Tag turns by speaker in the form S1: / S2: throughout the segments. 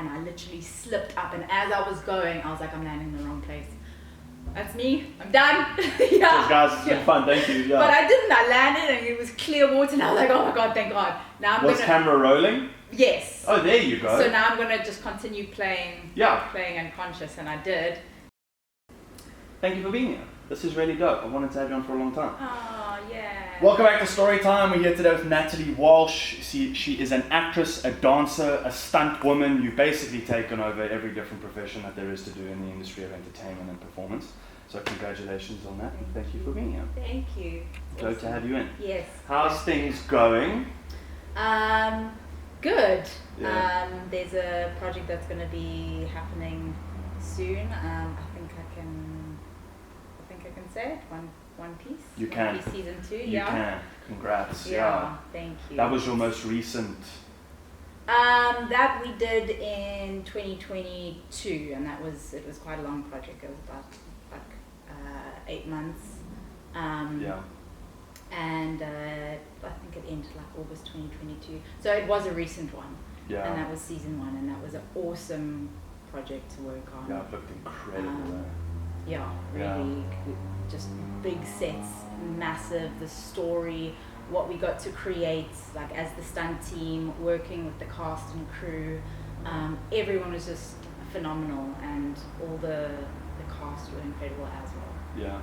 S1: and I literally slipped up, and as I was going, I was like, I'm landing in the wrong place. That's me. I'm done.
S2: Cheers, guys. It's been fun. Thank you. Yeah.
S1: But I didn't. I landed, and it was clear water, and I was like, oh my God, thank God. Now
S2: Was camera rolling?
S1: Yes.
S2: Oh, there you go.
S1: So now I'm gonna just continue playing.
S2: Yeah.
S1: Playing unconscious, and I did.
S2: Thank you for being here. This is really dope. I wanted to have you on for a long time.
S1: Oh, yeah.
S2: Welcome back to Storytime. We're here today with Natalie Walsh. She is an actress, a dancer, a stunt woman. You've basically taken over every different profession that there is to do in the industry of entertainment and performance. So congratulations on that, and thank you for being here.
S1: Thank you.
S2: Glad to have you in.
S1: Yes.
S2: How's things going?
S1: Good.
S2: Yeah.
S1: There's a project that's going to be happening soon. I think I can say it. One Piece.
S2: You
S1: One
S2: can.
S1: Piece season 2.
S2: You can. Congrats.
S1: Yeah. Thank you.
S2: That was your most recent.
S1: That we did in 2022, and it was quite a long project. It was about 8 months.
S2: Yeah.
S1: And I think it ended like August 2022. So it was a recent one.
S2: Yeah.
S1: And that was season 1, and that was an awesome project to work on.
S2: Yeah, it looked incredible.
S1: Yeah, really, just big sets, massive. The story, what we got to create, like as the stunt team, working with the cast and crew, everyone was just phenomenal, and all the cast were incredible as well.
S2: Yeah.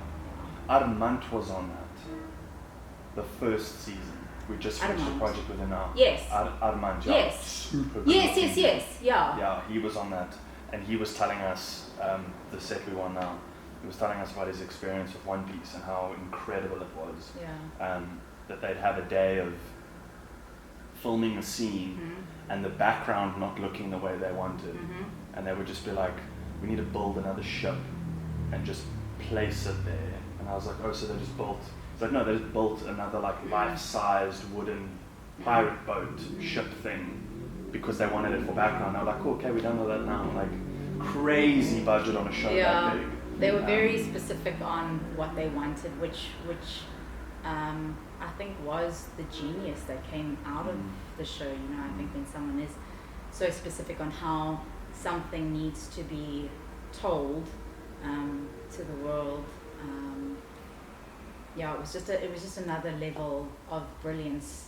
S2: Armand was on that. The first season. We just finished the project within our.
S1: Yes.
S2: Armand, yeah.
S1: Yes.
S2: Super good.
S1: Yes, yeah.
S2: Yeah, he was on that, and he was telling us the set we won now. He was telling us about his experience with One Piece and how incredible it was.
S1: Yeah.
S2: That they'd have a day of filming a scene and the background not looking the way they wanted, and they would just be like, "We need to build another ship and just place it there." And I was like, "Oh, so they just built?" He's like, "No, they just built another like life-sized wooden pirate boat ship thing because they wanted it for background." I was like, "Cool, okay, we don't know that now." Like crazy budget on a show that big.
S1: They were very specific on what they wanted, which I think was the genius that came out of the show. You know, I think when someone is so specific on how something needs to be told to the world, it was just another level of brilliance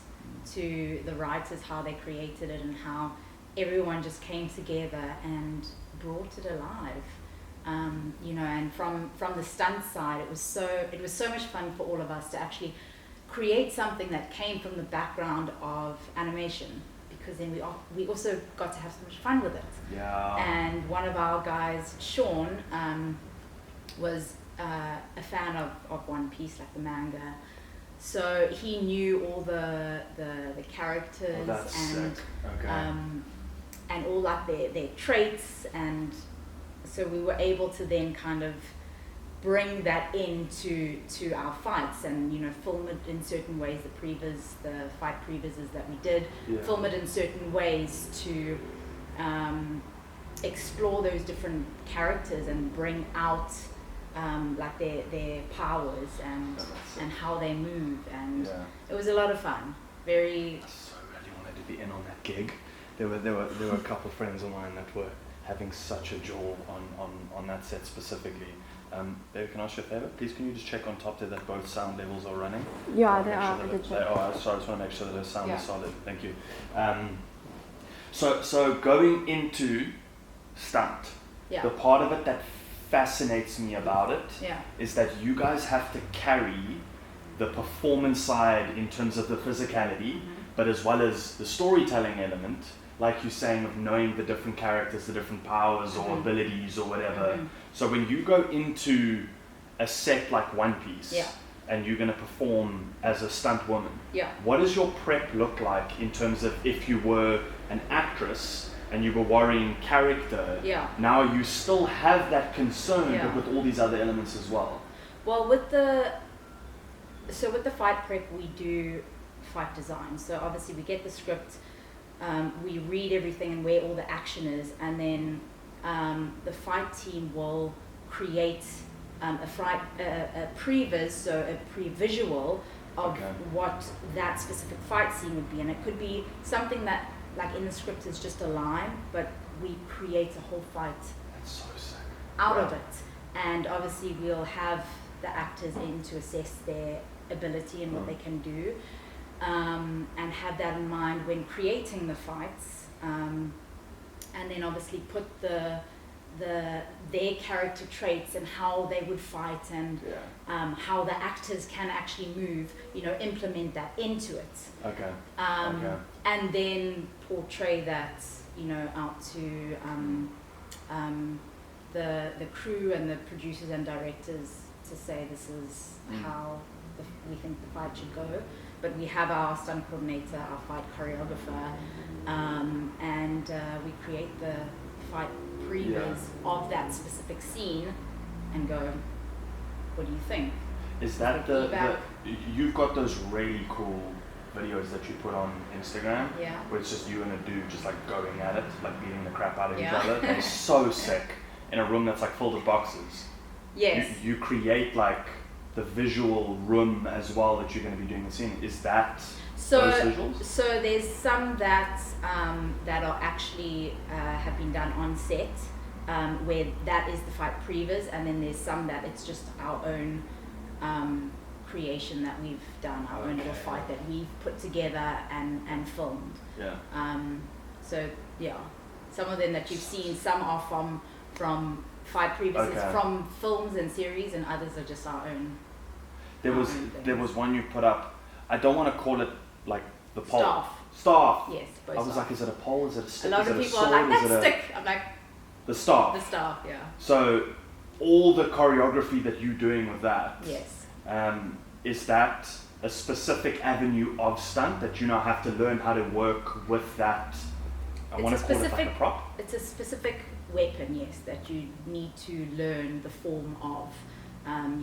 S1: to the writers, how they created it and how everyone just came together and brought it alive. You know, and from the stunt side, it was so much fun for all of us to actually create something that came from the background of animation, because then we also got to have so much fun with it.
S2: Yeah.
S1: And one of our guys, Sean, was a fan of One Piece, like the manga, so he knew all the characters and all like their traits, and so we were able to then kind of bring that into our fights, and you know, film it in certain ways. The fight previses that we did, film it in certain ways to explore those different characters and bring out like their powers and how they move, and it was a lot of fun. Very.
S2: I so really wanted to be in on that gig. There were a couple of friends of mine that were having such a jaw on that set specifically. Babe, can I ask you a favor? Please, can you just check on top there that both sound levels are running?
S3: Yeah, they are.
S2: Sorry, I just want to make sure that the sound is solid. Thank you. So going into Stunt, the part of it that fascinates me about it is that you guys have to carry the performance side in terms of the physicality, but as well as the storytelling element, like you're saying, of knowing the different characters, the different powers or abilities or whatever. So when you go into a set like One Piece and you're going to perform as a stunt woman, what does your prep look like in terms of, if you were an actress and you were worrying character, now you still have that concern, but with all these other elements as well?
S1: Well, with the fight prep, we do fight design. So obviously we get the script, we read everything and where all the action is, and then the fight team will create a previs, so a pre-visual of what that specific fight scene would be. And it could be something that, like in the script, is just a line, but we create a whole fight
S2: That's so sick.
S1: out of it. And obviously we'll have the actors in to assess their ability and what they can do, and have that in mind when creating the fights, and then obviously put their character traits and how they would fight, and how the actors can actually move, implement that into it.
S2: Okay.
S1: And then portray that, out to the crew and the producers and directors to say this is how we think the fight should go. But we have our stunt coordinator, our fight choreographer, and we create the fight previews of that specific scene and go, what do you think?
S2: Is that you've got those really cool videos that you put on Instagram, where it's just you and a dude just like going at it, like beating the crap out of each other. They're so sick in a room that's like filled with boxes.
S1: Yes.
S2: You create like the visual room as well that you're going to be doing the scene. Is that those visuals?
S1: So there's some that are actually have been done on set, where that is the fight previs, and then there's some that it's just our own creation that we've done, our own little fight that we've put together and filmed. Some of them that you've seen, some are from fight previses from films and series, and others are just our own.
S2: There was one you put up. I don't want to call it like the pole.
S1: Staff. Yes.
S2: I was like, is it a pole? Is it a stick?
S1: A lot of people are like, that's stick. I'm like,
S2: the staff.
S1: The staff. Yeah.
S2: So all the choreography that you're doing with that.
S1: Yes.
S2: Is that a specific avenue of stunt that you now have to learn how to work with that? I want to call it like a prop.
S1: It's a specific weapon, yes, that you need to learn the form of.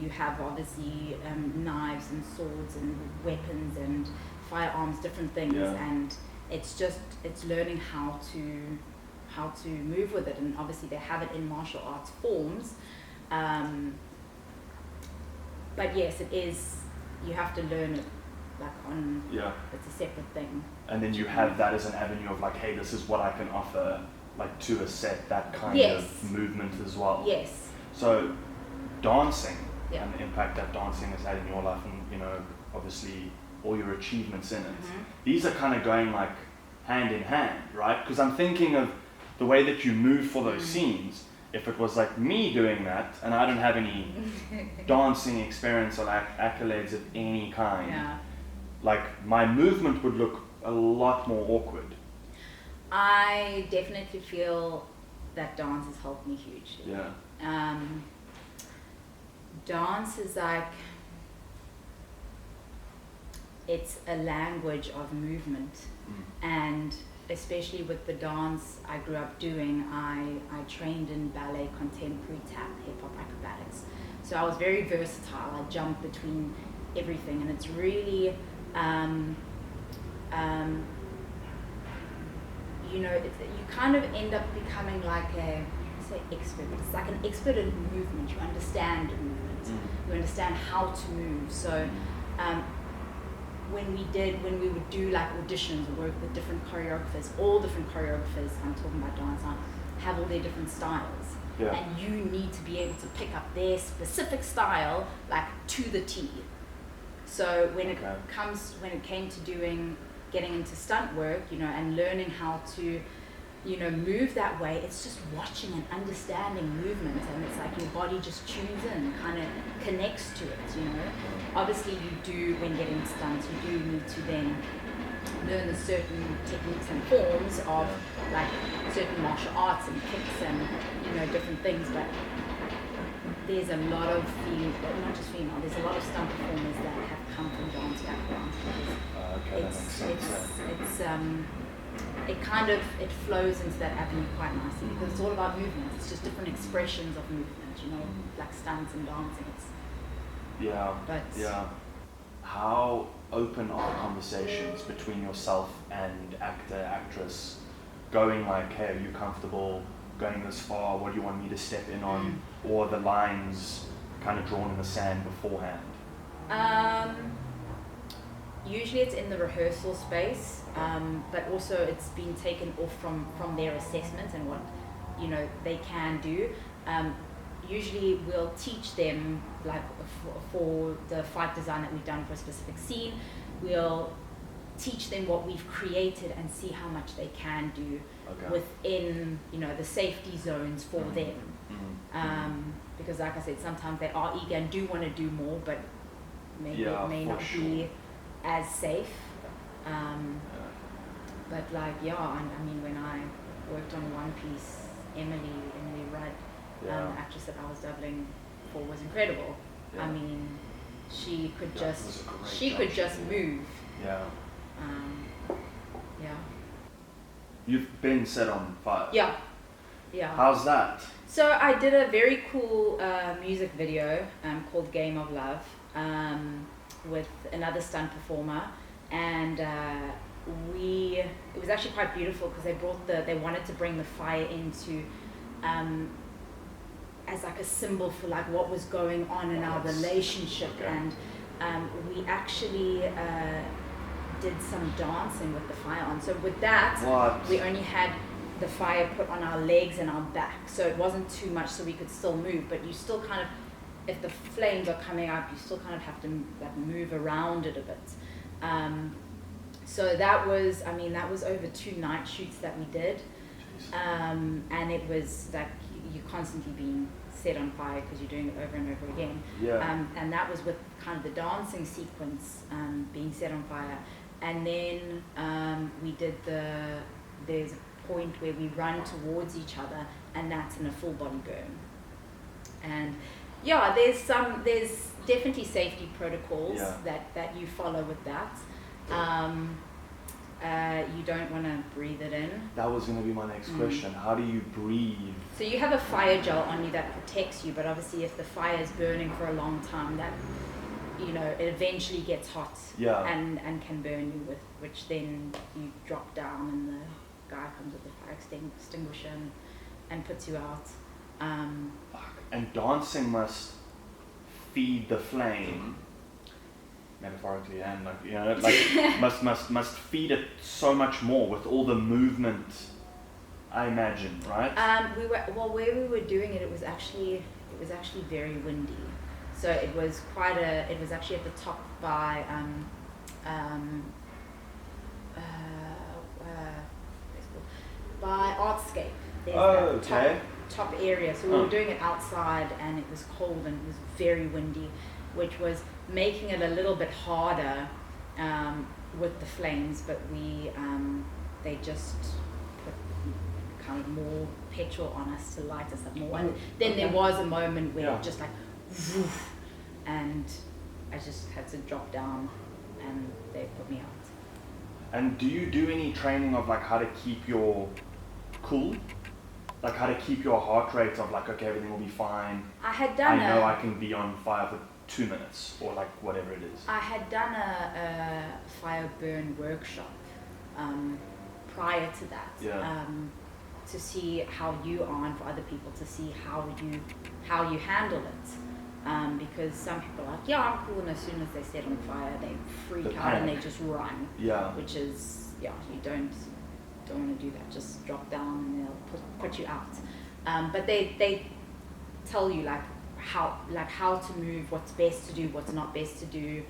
S1: You have obviously knives and swords and weapons and firearms, different things, and it's learning how to move with it. And obviously they have it in martial arts forms, but yes, it is. You have to learn it like on. It's a separate thing.
S2: And then you have that as an avenue of like, hey, this is what I can offer, like to a set, that kind of movement as well.
S1: Yes.
S2: So dancing and the impact that dancing has had in your life, and obviously all your achievements in it. These are kind of going like hand in hand, right? Because I'm thinking of the way that you move for those scenes. If it was like me doing that and I don't have any dancing experience or accolades of any kind, like my movement would look a lot more awkward.
S1: I definitely feel that dance has helped me hugely. Dance is like, it's a language of movement, and especially with the dance I grew up doing, I trained in ballet, contemporary, tap, hip-hop, acrobatics. So I was very versatile. I jumped between everything, and it's really, you kind of end up becoming like expert, but it's like an expert in movement. You understand movement. You understand how to move. So when we would do like auditions or work with different choreographers, all different choreographers, I'm talking about dance now, have all their different styles. And you need to be able to pick up their specific style like to the T. So when it came to getting into stunt work, and learning how to move that way, it's just watching and understanding movement, and it's like your body just tunes in, kind of connects to it, Obviously you do, when getting stunts, you do need to then learn the certain techniques and forms of like certain martial arts and kicks and, different things, but there's a lot of there's a lot of stunt performers that have come from dance backgrounds. It flows into that avenue quite nicely because it's all about movement. It's just different expressions of movement, like stunts and dancing.
S2: How open are the conversations between yourself and actor, actress, going like, hey, are you comfortable going this far? What do you want me to step in on? Or the lines kind of drawn in the sand beforehand?
S1: usually it's in the rehearsal space, but also it's been taken off from their assessment and what, you know, they can do. Usually we'll teach them, like for the fight design that we've done for a specific scene, we'll teach them what we've created and see how much they can do within, you know, the safety zones for them. Because like I said, sometimes they are eager and do want to do more, but maybe it may not be as safe. But like, I mean, when I worked on One Piece, Emily Rudd, the actress that I was doubling for, was incredible. I mean, she could just move.
S2: You've been set on fire.
S1: Yeah.
S2: How's that?
S1: So I did a very cool music video called Game of Love with another stunt performer, and it was actually quite beautiful because they wanted to bring the fire into as like a symbol for like what was going on in our relationship, and we actually did some dancing with the fire on. So with that, we only had the fire put on our legs and our back, so it wasn't too much, so we could still move, but you still kind of, if the flames are coming up, you still kind of have to like move around it a bit. So that was over 2 night shoots that we did, and it was like you're constantly being set on fire because you're doing it over and over again. And that was with kind of the dancing sequence, being set on fire, and then we did there's a point where we run towards each other, and that's in a full body burn. And there's definitely safety protocols that you follow with that. You don't want to breathe it in. That was going to be my next question. How do you breathe? So you have a fire gel on you that protects you, but obviously if the fire is burning for a long time, that, you know, it eventually gets hot and can burn you, with which then you drop down and the guy comes with the fire extinguisher and puts you out.
S2: And dancing must feed the flame, metaphorically, and like, you know, like must feed it so much more with all the movement, I imagine, right? Where we were doing it, it was actually very windy. So it was actually at the top by by Artscape. There's top area. So we were doing it outside, and it was cold and it was very windy, which was making it a little bit harder with the flames. But they just put kind of more petrol on us to light us up more. And then there was a moment where it just like, woof, and I just had to drop down, and they put me out. And do you do any training of like how to keep your cool? Like how to keep your heart rate of like, okay, everything will be fine. I know I can be on fire for 2 minutes, or like whatever it is. I had done a fire burn workshop prior to that, to see how you are, and for other people to see how you handle it. Because some people are like, I'm cool, and as soon as they set on fire, they freak out and they just run. Which is, you don't want to do that. Just drop down and they'll put you out. But they tell you like how to move, what's best to do, what's not best to do.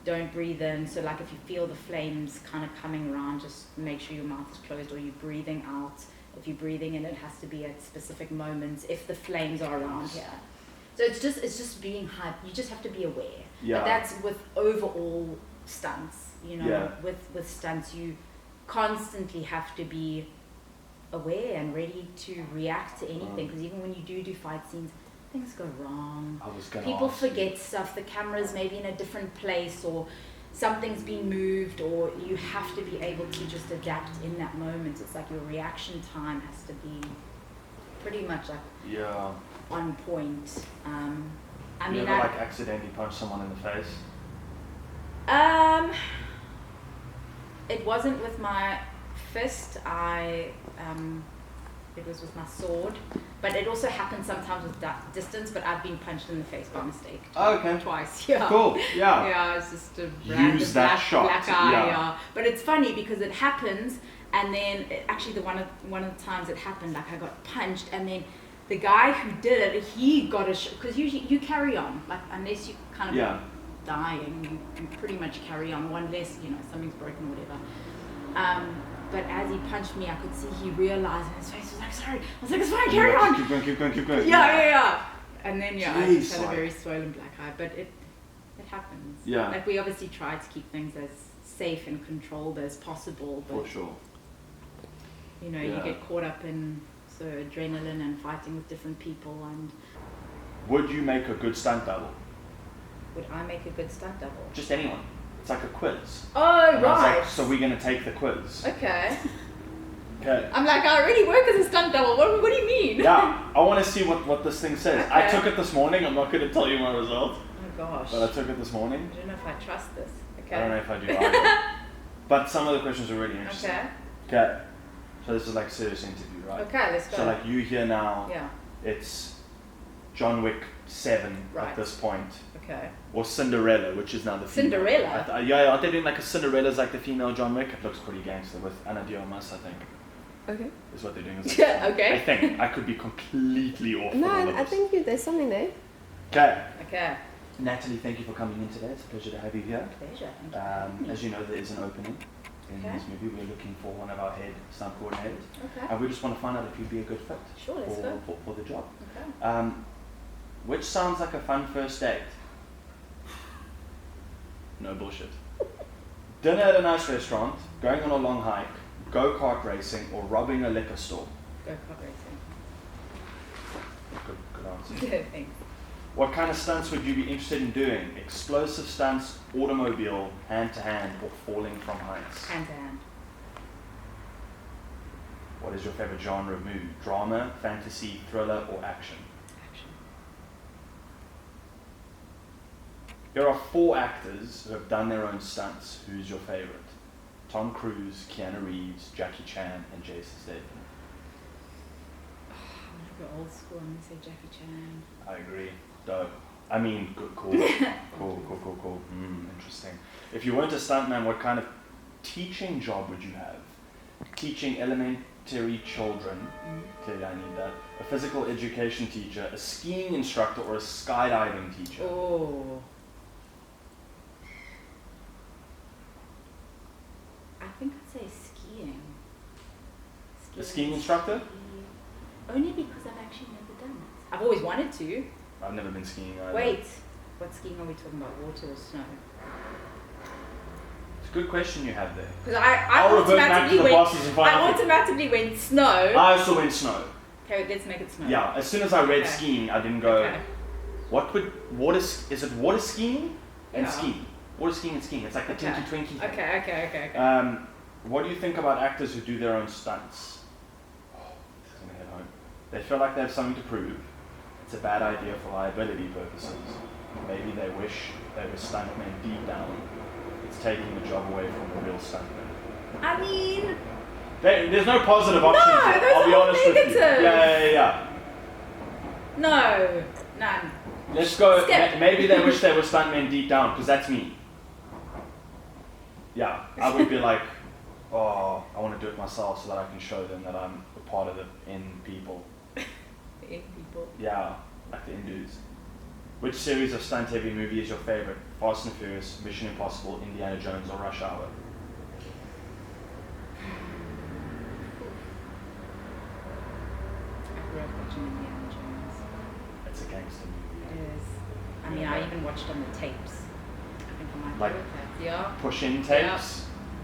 S2: Don't breathe in. So like if you feel the flames kind of coming around, just make sure your mouth is closed, or you're breathing out. If you're breathing in, it has to be at specific moments if the flames are around here. So it's just being hype. You just have to be aware. But that's with overall stunts. You know, with stunts, you constantly have to be aware and ready to react to anything, because even when you do fight scenes, things go wrong. People forget stuff. The camera's maybe in a different place, or something's been moved, or you have to be able to just adapt in that moment. It's like your reaction time has to be pretty much like on point. I mean, like accidentally punch someone in the face? It wasn't with my fist.
S1: It was with my sword. But it also happens sometimes with distance, but I've been punched in the face by mistake.
S2: Oh, okay.
S1: Twice, yeah.
S2: Cool, yeah.
S1: Yeah, it's just a random black eye, yeah. But it's funny because it happens, and then actually one of the times it happened, like I got punched, and then the guy who did it, he got a because usually you carry on, like unless you kind of dying, you pretty much carry on, one less, something's broken or whatever. But as he punched me, I could see he realized, and his face was like, sorry. I was like, it's fine, carry on.
S2: Keep going.
S1: Yeah. And then, I just had a very swollen black eye, but it happens.
S2: Yeah.
S1: Like, we obviously try to keep things as safe and controlled as possible. But,
S2: for sure.
S1: You get caught up in adrenaline and fighting with different people. And
S2: would you make a good stunt double?
S1: Would I make a good stunt double?
S2: Just anyone. It's like a quiz.
S1: Oh,
S2: and
S1: right.
S2: So we're going to take the quiz.
S1: Okay.
S2: Okay.
S1: I'm like, I already work as a stunt double. What do you mean?
S2: Yeah, I want to see what this thing says.
S1: Okay.
S2: I took it this morning. I'm not going to tell you my result.
S1: Oh, gosh.
S2: But I took it this morning.
S1: I don't know if I trust this. Okay.
S2: I don't know if I do either. But some of the questions are really interesting. Okay. So this is like a serious interview, right?
S1: Okay, let's go.
S2: So like you here now,
S1: yeah.
S2: It's John Wick 7
S1: right.
S2: at this point.
S1: Okay.
S2: Or Cinderella, which is now the female.
S1: Cinderella?
S2: Yeah, aren't they doing like a Cinderella's like the female John Wick? It looks pretty gangster with Anna Diarmas, I think.
S3: Okay.
S2: Is what they're doing.
S1: Yeah, okay.
S2: I think. I could be completely off.
S3: No, I think there's something there.
S2: Okay. Natalie, thank you for coming in today. It's a pleasure to have you here.
S1: Pleasure. Thank you.
S2: As you know, there is an opening in this movie. We're looking for one of our head stunt coordinators.
S1: Okay.
S2: And we just want to find out if you'd be a good fit for the job.
S1: Okay.
S2: Which sounds like a fun first date? No bullshit. Dinner at a nice restaurant, going on a long hike, go-kart racing, or robbing a liquor store?
S1: Go-kart racing.
S2: Good answer.
S1: Yeah, thanks.
S2: What kind of stunts would you be interested in doing? Explosive stunts, automobile, hand-to-hand, or falling from heights?
S1: Hand-to-hand.
S2: What is your favorite genre of movie? Drama, fantasy, thriller, or action?
S1: Action.
S2: Here are 4 actors who have done their own stunts. Who's your favorite? Tom Cruise, Keanu Reeves, Jackie Chan, and Jason Statham.
S1: I'm going to go old school and say Jackie Chan.
S2: I agree. Dope. I mean, good call. Cool. Interesting. If you weren't a stuntman, what kind of teaching job would you have? Teaching elementary children. Clearly I need that. A physical education teacher, a skiing instructor, or a skydiving teacher?
S1: Oh. I think I'd say skiing.
S2: A skiing instructor?
S1: Only because I've actually never done it. I've always wanted to.
S2: I've never been skiing either.
S1: Wait, what skiing are we talking about? Water or snow?
S2: It's a good question you have there.
S1: Because I automatically went snow.
S2: I also went snow.
S1: Okay, let's make it snow.
S2: Yeah, as soon as I read skiing, I didn't go, is it water skiing and skiing? Water skiing and skiing. It's like the Tinky Twinky thing.
S1: Okay.
S2: What do you think about actors who do their own stunts? Oh, this is going to hit home. They feel like they have something to prove. It's a bad idea for liability purposes. Maybe they wish they were stuntmen deep down. It's taking the job away from the real stuntmen.
S1: I mean...
S2: There's no positive options here. I'll be honest with you. Yeah.
S1: No, none.
S2: Let's go. Maybe they wish they were stuntmen deep down, because that's me. Yeah, I would be like, oh, I want to do it myself so that I can show them that I'm a part of the end people.
S1: The end people?
S2: Yeah, like the end dudes. Which series of stunt-heavy movie is your favorite? Fast and Furious, Mission Impossible, Indiana Jones, or Rush Hour?
S1: I grew up watching Indiana Jones.
S2: It's a gangster movie.
S1: It is. I mean, I even watched on the tapes. I think I might
S2: like
S1: do that. Yeah.
S2: Push-in tapes?
S1: Yeah.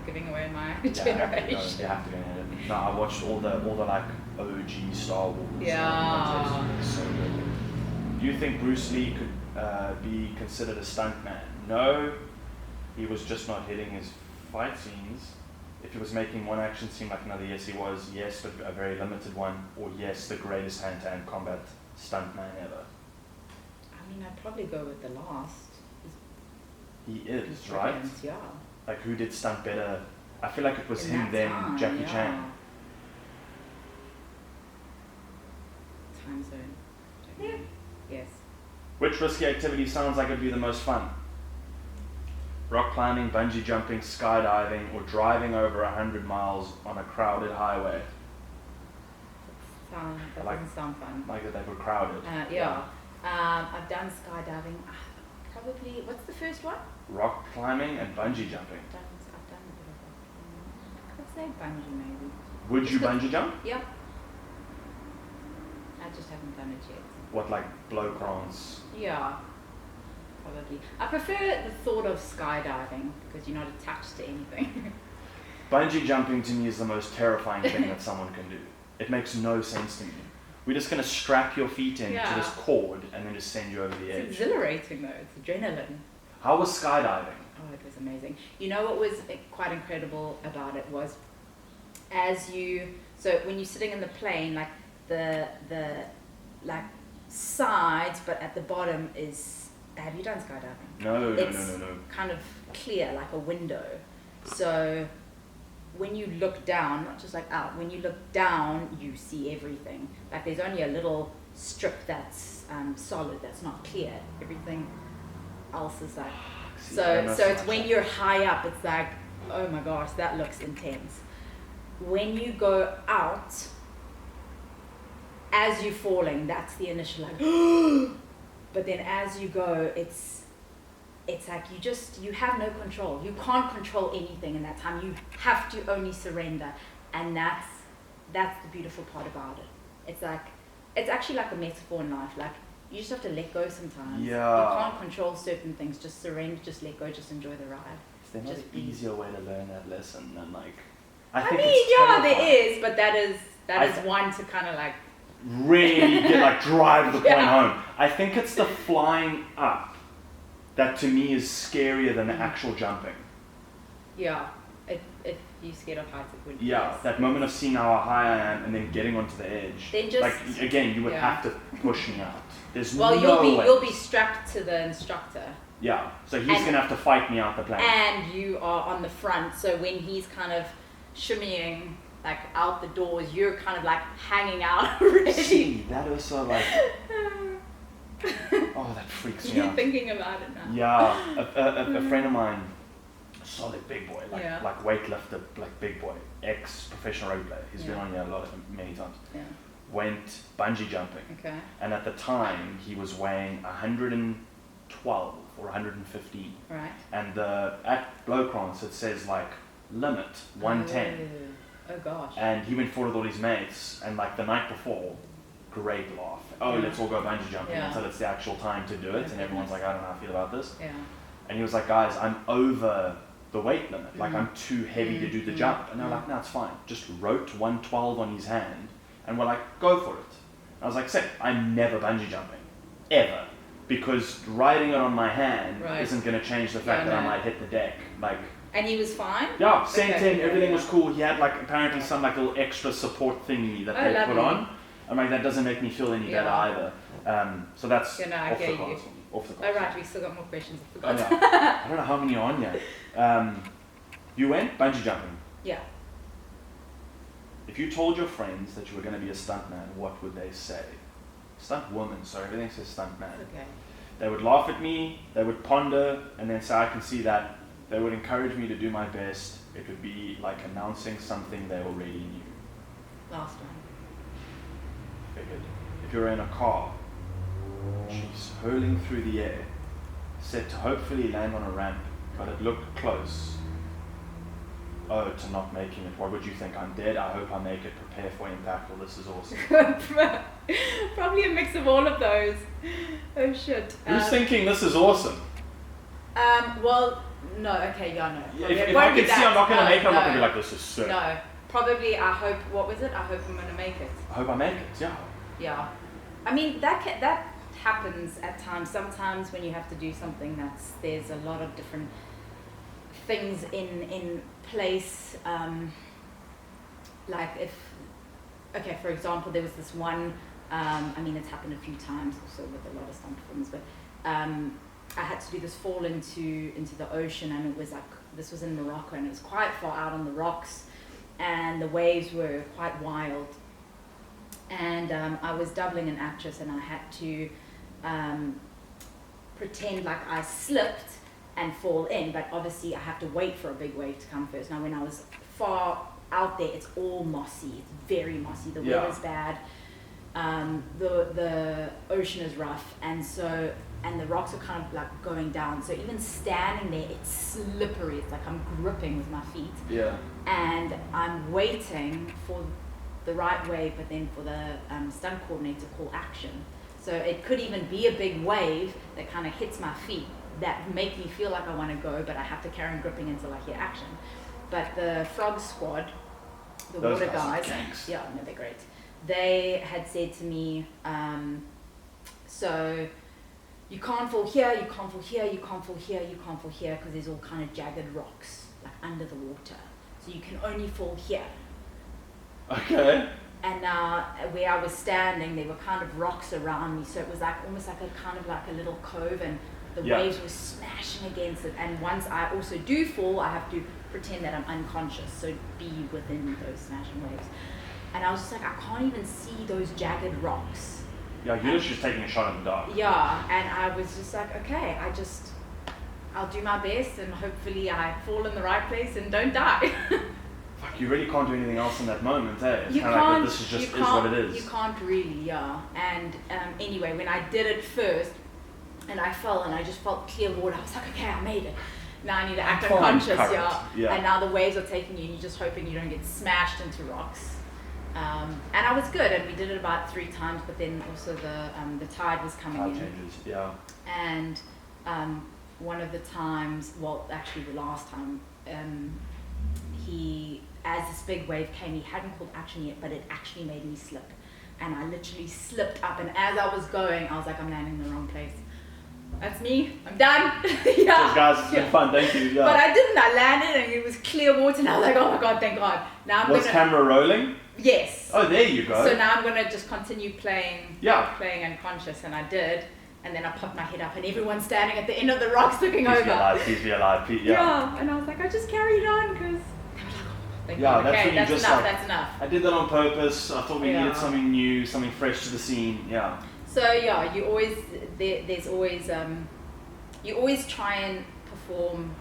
S1: Giving away my generation.
S2: You have to go in it. No, I watched all the like OG Star Wars.
S1: Yeah.
S2: So good. Do you think Bruce Lee could be considered a stuntman? No, he was just not hitting his fight scenes. If he was making one action scene like another, yes he was. Yes, but a very limited one. Or yes, the greatest hand-to-hand combat stuntman ever.
S1: I mean, I'd probably go with the last.
S2: He is, right?
S1: Yeah.
S2: Like, who did stunt better? I feel like it was him then, Jackie Chan.
S1: time zone. Yeah. Yes.
S2: Which risky activity sounds like it'd be the most fun? Rock climbing, bungee jumping, skydiving, or driving over 100 miles on a crowded highway?
S1: That doesn't sound fun.
S2: Like that they were crowded.
S1: Yeah. I've done skydiving. Probably, what's the first one?
S2: Rock climbing and bungee jumping.
S1: I've done a bit of rock climbing. I'd say bungee maybe.
S2: Would you bungee jump?
S1: Yep. I just haven't done it yet.
S2: What, like blow crowns?
S1: Yeah, probably. I prefer the thought of skydiving because you're not attached to anything.
S2: Bungee jumping to me is the most terrifying thing that someone can do. It makes no sense to me. We're just going to strap your feet in to this cord and then just send you over the edge.
S1: It's exhilarating though, it's adrenaline.
S2: How was skydiving?
S1: Oh, it was amazing. You know what was quite incredible about it was so when you're sitting in the plane, like the like sides, but at the bottom is, have you done skydiving?
S2: No.
S1: It's kind of clear, like a window. So when you look down, not just like out, when you look down, you see everything. Like there's only a little strip that's solid, that's not clear. Everything else is like, so it's when you're high up, it's like, oh my gosh, that looks intense. When you go out, as you're falling, that's the initial like, but then as you go, it's like you have no control. You can't control anything in that time. You have to only surrender, and that's the beautiful part about it. It's actually like a metaphor in life. Like you just have to let go sometimes.
S2: Yeah.
S1: You can't control certain things. Just surrender. Just let go. Just enjoy the ride.
S2: Is there not an easier way to learn that lesson than like?
S1: I mean, yeah, there is, but that is one to kind of like
S2: really drive the point home. I think it's the flying up that to me is scarier than the actual jumping.
S1: Yeah, if you're scared of heights, it would be.
S2: Yeah, that moment of seeing how high I am and then getting onto the edge.
S1: Then just,
S2: like again, you would have to push me out. There's
S1: you'll be strapped to the instructor.
S2: Yeah, so he's gonna have to fight me out the plane.
S1: And you are on the front, so when he's kind of shimmying like out the doors, you're kind of like hanging out already.
S2: See, that also like, oh, that freaks me out.
S1: You're thinking about it now.
S2: Yeah, a friend of mine, solid big boy, like weightlifter, like big boy, ex-professional rugby player. He's been on here many times. Yeah. Went bungee jumping. Okay. And at the time, he was weighing 112 or 115. Right. And at blow crowns it says like limit 110.
S1: Oh gosh.
S2: And he went forward with all his mates, and like the night before, great laugh. Oh, let's all go bungee jumping until it's the actual time to do it. And everyone's like, I don't know how I feel about this. Yeah. And he was like, guys, I'm over the weight limit. Like I'm too heavy to do the jump. And they're like, no, it's fine. Just wrote 112 on his hand, and we're like, go for it. And I was like, sick. I'm never bungee jumping, ever, because riding it on my hand isn't going to change the fact that I might hit the deck. Like.
S1: And he was fine?
S2: Yeah, sent in, everything was cool. He had like apparently some like little extra support thingy that they put on. I'm like, that doesn't make me feel any better either. So that's off the cards. Off the cards.
S1: Oh right, we still got more questions. I forgot.
S2: Oh, yeah. I don't know how many are on yet. You went bungee jumping?
S1: Yeah.
S2: If you told your friends that you were going to be a stuntman, what would they say? Stunt woman, sorry, everything says stuntman. Okay. They would laugh at me, they would ponder, and then say, I can see that. They would encourage me to do my best. It would be like announcing something they already knew.
S1: Last one.
S2: Figured. If you're in a car, she's hurling through the air, set to hopefully land on a ramp, but it looked close. Oh, to not making it. What would you think? I'm dead. I hope I make it. Prepare for impact. Well, this is awesome.
S1: Probably a mix of all of those. Oh shit.
S2: Who's thinking this is awesome?
S1: Well, no. Okay, yeah, no.
S2: If I can see I'm not going to make it, I'm not going to be like, this is sick.
S1: No. Probably, I hope. What was it? I hope I'm going to make it.
S2: I hope I make it. Yeah.
S1: Yeah. I mean, that happens at times. Sometimes when you have to do something, there's a lot of different things in place. Like for example, there was this one. I mean, it's happened a few times also with a lot of stunt films, but I had to do this fall into the ocean, and it was like, this was in Morocco, and it was quite far out on the rocks, and the waves were quite wild. And I was doubling an actress, and I had to pretend like I slipped and fall in, but obviously I have to wait for a big wave to come first. Now when I was far out there, it's all mossy, it's very mossy, the weather's bad, the ocean is rough, and the rocks are kind of like going down, so even standing there, it's slippery, it's like I'm gripping with my feet, and I'm waiting for the right wave, but then for the stunt coordinator to call action. So it could even be a big wave that kind of hits my feet that make me feel like I want to go, but I have to carry on gripping until I hear action. But the frog squad,
S2: Those
S1: water guys, they're great. They had said to me, so you can't fall here, you can't fall here, you can't fall here, you can't fall here, because there's all kind of jagged rocks like under the water. So you can only fall here.
S2: Okay.
S1: And now where I was standing, there were kind of rocks around me, so it was like almost like a little cove, and the waves were smashing against it. And once I also do fall, I have to pretend that I'm unconscious, so be within those smashing waves. And I was just like, I can't even see those jagged rocks.
S2: Yeah, you're just taking a shot in the dark.
S1: Yeah, and I was just like, okay, I'll do my best, and hopefully I fall in the right place and don't die.
S2: Fuck, you really can't do anything else in that moment, eh? It's kind of like this is what it is.
S1: You can't really, And anyway, when I did it first, and I fell, and I just felt clear water, I was like, okay, I made it. Now I need to act unconscious, And now the waves are taking you, and you're just hoping you don't get smashed into rocks. And I was good, and we did it about 3 times, but then also the tide was coming in.
S2: Tide changes, yeah.
S1: And one of the times, well, actually the last time, as this big wave came, he hadn't called action yet, but it actually made me slip. And I literally slipped up, and as I was going, I was like, I'm landing in the wrong place. That's me, I'm done.
S2: Cheers guys, it's been fun, thank you.
S1: But I didn't, I landed, and it was clear water, and I was like, oh my God, thank God. Now
S2: was camera rolling?
S1: Yes.
S2: Oh, there you go.
S1: So now I'm going to just continue playing unconscious, and I did. And then I popped my head up, and everyone's standing at the end of the rocks looking over.
S2: Please be alive,
S1: yeah. And I was like, I just carried on, because that's enough.
S2: I did that on purpose. I thought we needed something new, something fresh to the scene. Yeah.
S1: So you always you always try and perform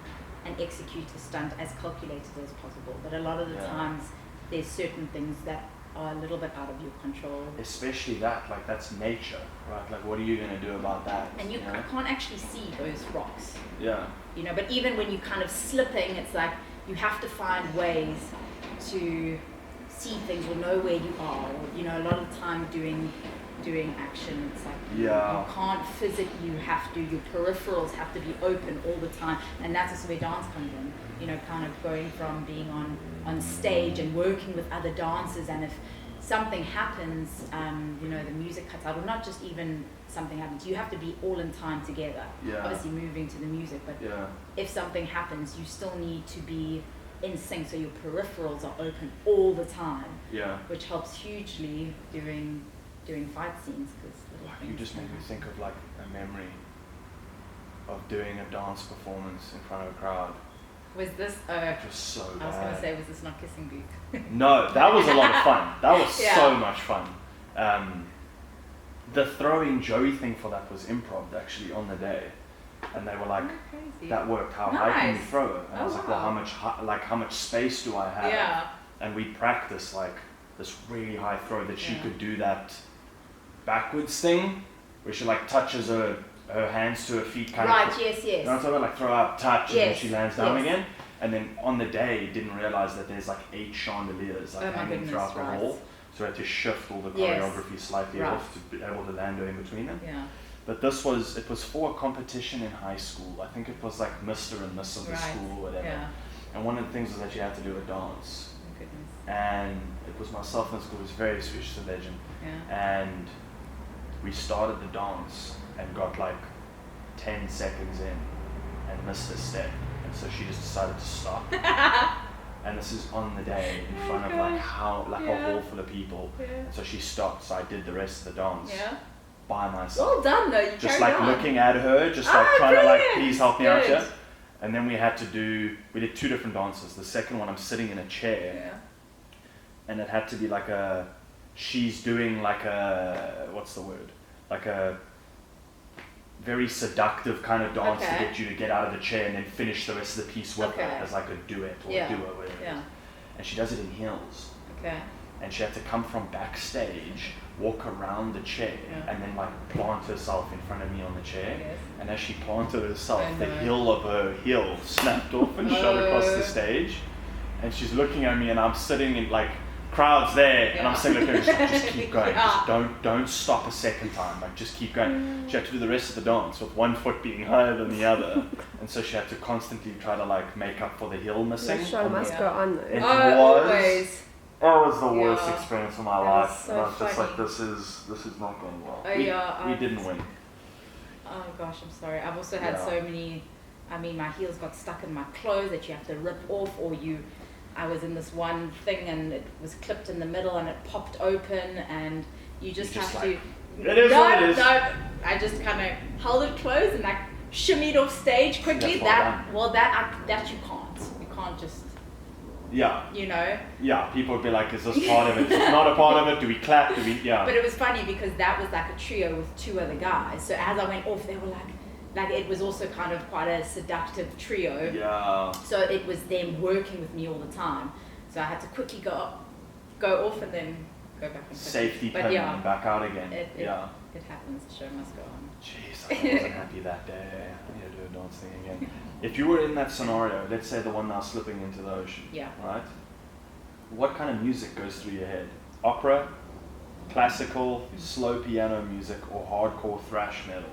S1: and execute a stunt as calculated as possible. But a lot of the times there's certain things that are a little bit out of your control.
S2: Especially that's nature, right? Like, what are you going to do about that?
S1: And you can't actually see those rocks.
S2: Yeah.
S1: But even when you're kind of slipping, it's like you have to find ways to see things or know where you are. Or, a lot of the time doing action, it's like you can't physically, your peripherals have to be open all the time, and that's also where dance comes in. Kind of going from being on stage and working with other dancers, and if something happens, the music cuts out, or not just even something happens, you have to be all in time together. Obviously moving to the music, but if something happens, you still need to be in sync, so your peripherals are open all the time. Which helps hugely during fight scenes.
S2: You just made me think of like a memory of doing a dance performance in front of a crowd.
S1: Was this
S2: it was so bad.
S1: I was going to say, was this not Kissing Booth?
S2: No, that was a lot of fun. That was so much fun. The throwing Joey thing for that was improv actually on the day. And they were like, that worked, how high can you throw it? And I was like, well, how much space do I have?
S1: Yeah.
S2: And we practiced like this really high throw that she could do that backwards thing where she like touches her hands to her feet kind of.
S1: Yes.
S2: You know what I'm talking about? Like throw up, touch, and then she lands down again. And then on the day, didn't realize that there's like 8 chandeliers hanging throughout the hall. So I had to shift all the choreography slightly off to be able to land in between them.
S1: Yeah.
S2: But it was for a competition in high school. I think it was like Mr. and Miss of the school or whatever. Yeah. And one of the things was that you had to do a dance.
S1: Oh, goodness. And
S2: it was myself in school, it was very sweet, she's a legend.
S1: Yeah.
S2: And we started the dance and got like 10 seconds in and missed a step. And so she just decided to stop. And this is on the day in front of a hall full of people. Yeah. And so she stopped, so I did the rest of the dance.
S1: Yeah.
S2: By myself.
S1: Well done though, you
S2: just
S1: carried
S2: like
S1: on.
S2: Looking at her, just like trying to like, please help me out here. And then we did 2 different dances. The second one, I'm sitting in a chair.
S1: Yeah.
S2: And it had to be like a she's doing like a, what's the word? Like a very seductive kind of dance to get you to get out of the chair and then finish the rest of the piece with it as like a duet or a duo, whatever it is. And she does it in heels. Okay. And she had to come from backstage, walk around the chair, and then like plant herself in front of me on the chair. Yes. And as she planted herself, the heel of her heel snapped off and shot across the stage. And she's looking at me, and I'm sitting in like crowds there, and I'm saying, look, just keep going. Just don't stop a second time. Like just keep going. She had to do the rest of the dance with one foot being higher than the other, and so she had to constantly try to like make up for the heel missing.
S3: The show must go on though.
S2: It was the worst experience of my life. So and I was just like, this is not going well. We didn't win.
S1: Oh gosh, I'm sorry. I've also had so many. I mean, my heels got stuck in my clothes that you have to rip off, or I was in this one thing and it was clipped in the middle and it popped open, and you just have to.
S2: It is what it is.
S1: No, I just kind of held it closed and like shimmied off stage quickly. That you can't. You can't just.
S2: Yeah.
S1: You know?
S2: Yeah, people would be like, is this part of it? Is it not a part of it? Do we clap? Yeah.
S1: But it was funny because that was like a trio with two other guys. So as I went off, they were like it was also kind of quite a seductive trio.
S2: Yeah.
S1: So it was them working with me all the time. So I had to quickly go off and then go back and
S2: safety pin and back out again.
S1: It happens. The show must go on.
S2: Jeez, I wasn't happy that day. I need to do a dance thing again. If you were in that scenario, let's say the one now slipping into the ocean, right? What kind of music goes through your head? Opera, classical, slow piano music, or hardcore thrash metal?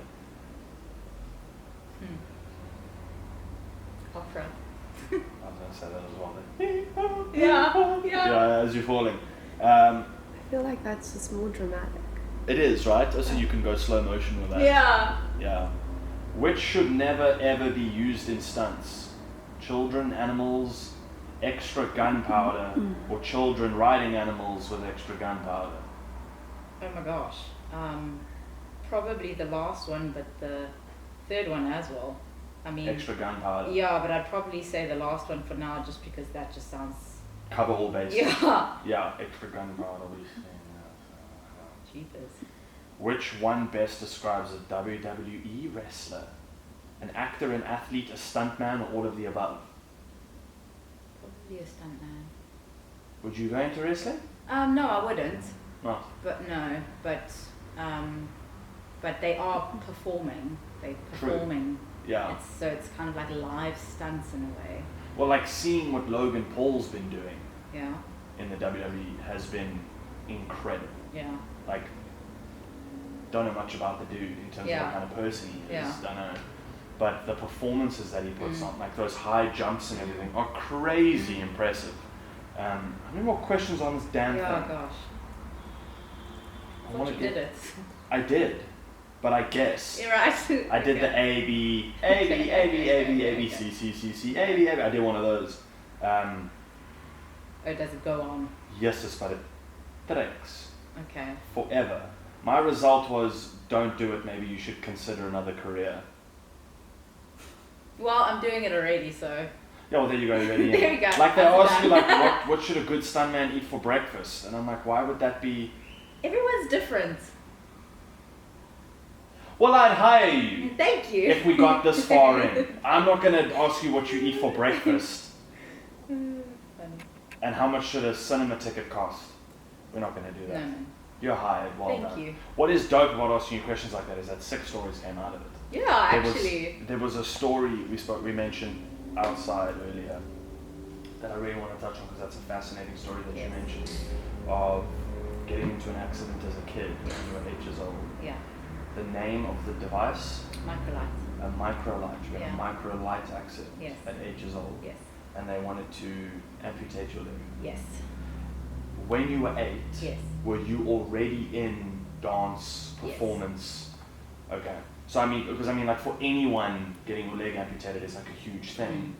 S1: Opera.
S2: I was going to say that as well.
S1: Yeah,
S2: as you're falling.
S3: I feel like that's just more dramatic.
S2: It is, right? So you can go slow motion with that. Yeah. Which should never ever be used in stunts? Children, animals, extra gunpowder, or children riding animals with extra gunpowder?
S1: Oh my gosh. Probably the last one, but the third one as well. I mean,
S2: extra gunpowder.
S1: Yeah, but I'd probably say the last one for now, just because that just sounds.
S2: Cover all bases. Yeah, extra gunpowder.
S1: Jeepers.
S2: Which one best describes a WWE wrestler? An actor, an athlete, a stuntman, or all of the above?
S1: Probably a stuntman.
S2: Would you go into wrestling?
S1: No, I wouldn't.
S2: Not.
S1: But they are performing. They're performing.
S2: Yeah.
S1: So it's kind of like live stunts in a way.
S2: Well, like seeing what Logan Paul's been doing.
S1: Yeah.
S2: In the WWE has been incredible.
S1: Yeah.
S2: Like, don't know much about the dude in terms of what kind of person he is. Don't know. But the performances that he puts on, like those high jumps and everything, are crazy impressive. How many more questions on this damn thing?
S1: Oh gosh. I thought you did it.
S2: I did. But I guess.
S1: You're right.
S2: I did the A, B, C, C, C, C, A, B, A, B. I did one of those.
S1: Does it go on?
S2: Yes, it's but it treks.
S1: Okay.
S2: Forever. My result was, don't do it, maybe you should consider another career.
S1: Well, I'm doing it already, so.
S2: Yeah, well, there you go, you're ready.
S1: There you go.
S2: Like, they asked me, like, what should a good stuntman eat for breakfast? And I'm like, why would that be?
S1: Everyone's different.
S2: Well, I'd hire you.
S1: Thank you.
S2: If we got this far in. I'm not going to ask you what you eat for breakfast.
S1: Funny.
S2: And how much should a cinema ticket cost? We're not going to do that.
S1: No.
S2: You're hired. Well done.
S1: Thank you.
S2: What is dope about asking you questions like that is that 6 stories came out of it.
S1: Yeah, actually.
S2: There was a story we mentioned outside earlier that I really want to touch on because that's a fascinating story that you mentioned of getting into an accident as a kid when you were 8 years old.
S1: Yeah.
S2: The name of the device?
S1: Microlight.
S2: A microlight. You had a microlight accident at 8 years old.
S1: Yes.
S2: And they wanted to amputate your leg.
S1: Yes.
S2: When you were 8, were you already in dance, performance? Yes. Okay. So like for anyone getting your leg amputated is like a huge thing.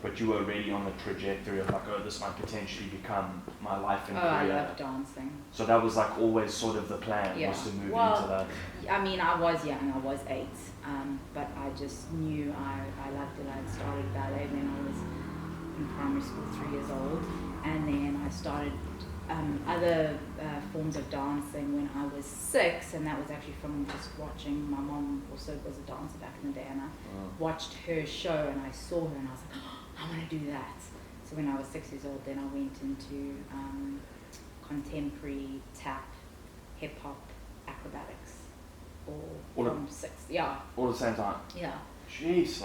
S2: But you were already on the trajectory of like, oh, this might potentially become my life and career.
S1: I love dancing.
S2: So that was like always sort of the plan, was to move into that.
S1: I mean, I was young, I was 8, but I just knew I loved it. I had started ballet when I was in primary school, 3 years old, and then I started other forms of dancing when I was 6, and that was actually from just watching. My mom also was a dancer back in the day, and I watched her show, and I saw her, and I was like, oh, I want to do that. So when I was 6 years old, then I went into contemporary tap, hip hop, acrobatics, all from 6, yeah.
S2: All at the same time.
S1: Yeah.
S2: Jeez.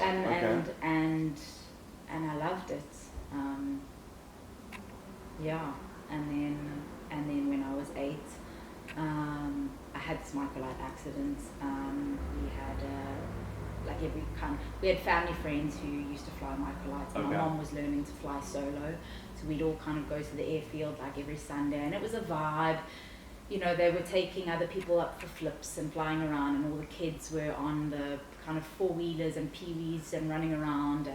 S1: And I loved it. Yeah. And then when I was 8, I had this microlight accident. We had family friends who used to fly microlights. Okay. My mom was learning to fly solo, so we'd all kind of go to the airfield like every Sunday, and it was a vibe. You know, they were taking other people up for flips and flying around, and all the kids were on the kind of 4-wheelers and peewees and running around,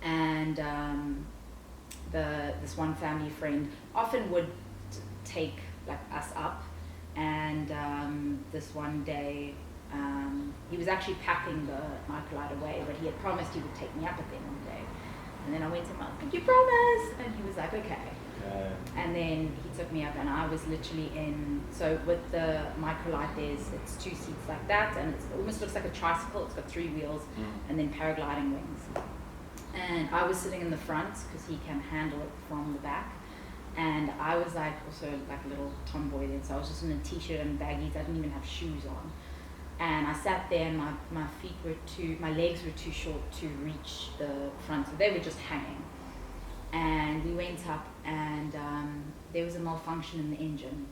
S1: and this one family friend often would take like us up, and this one day he was actually packing the microlight away, but he had promised he would take me up at the end of the day. And then I went to him, I was like, you promise? And he was like, okay. And then he took me up, and I was literally so with the microlight, it's 2 seats like that, and it almost looks like a tricycle. It's got 3 wheels and then paragliding wings. And I was sitting in the front because he can handle it from the back. And I was like also like a little tomboy then, so I was just in a t-shirt and baggies. I didn't even have shoes on. And I sat there, and my legs were too short to reach the front, so they were just hanging. And we went up, and there was a malfunction in the engine.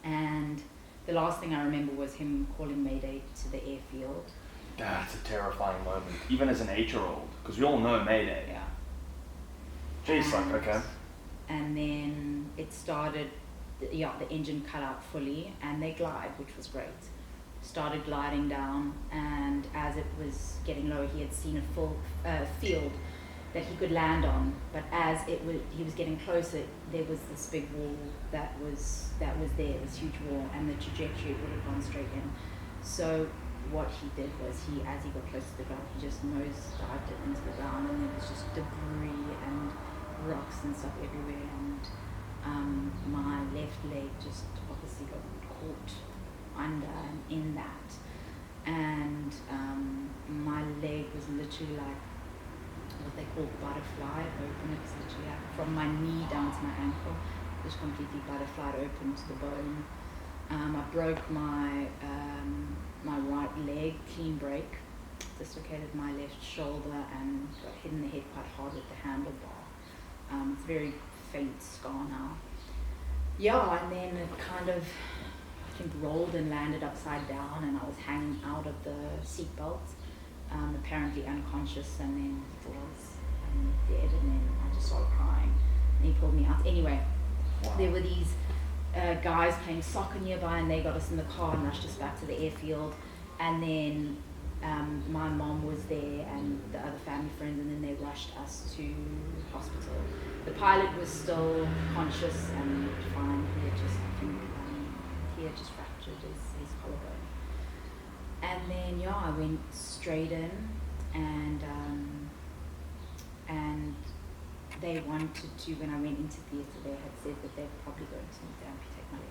S1: And the last thing I remember was him calling Mayday to the airfield.
S2: That's a terrifying moment, even as an 8-year-old, because we all know Mayday.
S1: Yeah.
S2: Jeez, okay.
S1: And then it started, the engine cut out fully, and they glide, which was great. Started gliding down, and as it was getting lower, he had seen a full field that he could land on, but as he was getting closer, there was this big wall that was there, this huge wall, and the trajectory would have gone straight in. So what he did was as he got close to the ground, he just nose dived it into the ground, and there was just debris and rocks and stuff everywhere, and my left leg just obviously got caught under and in that, and my leg was literally like what they call butterfly open. It's literally like from my knee down to my ankle, just completely butterflied open to the bone. I broke my right leg, clean break, dislocated my left shoulder, and got hit in the head quite hard with the handlebar. It's a very faint scar now. Yeah, and then it kind of, I think, rolled and landed upside down, and I was hanging out of the seatbelt, apparently unconscious, and then was dead, and then I just started crying, and he pulled me out. Anyway, there were these guys playing soccer nearby, and they got us in the car and rushed us back to the airfield, and then my mom was there and the other family friends, and then they rushed us to hospital. The pilot was still conscious and fine. He had just fractured his collarbone. And then I went straight in, and they wanted to, when I went into theatre, they had said that they're probably going to need to amputate my leg.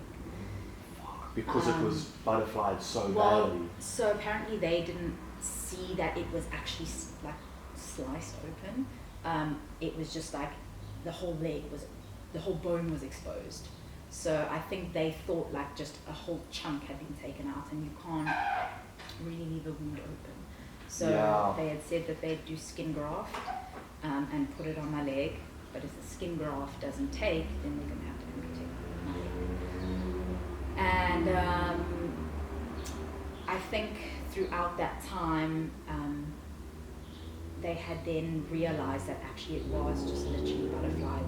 S2: Because it was butterflied so badly.
S1: So apparently they didn't see that it was actually like sliced open. It was just like the whole bone was exposed. So I think they thought like just a whole chunk had been taken out, and you can't really leave a wound open. So they had said that they'd do skin graft and put it on my leg, but if the skin graft doesn't take, then they're going to have to amputate my leg. And I think throughout that time, they had then realized that actually it was just literally butterflied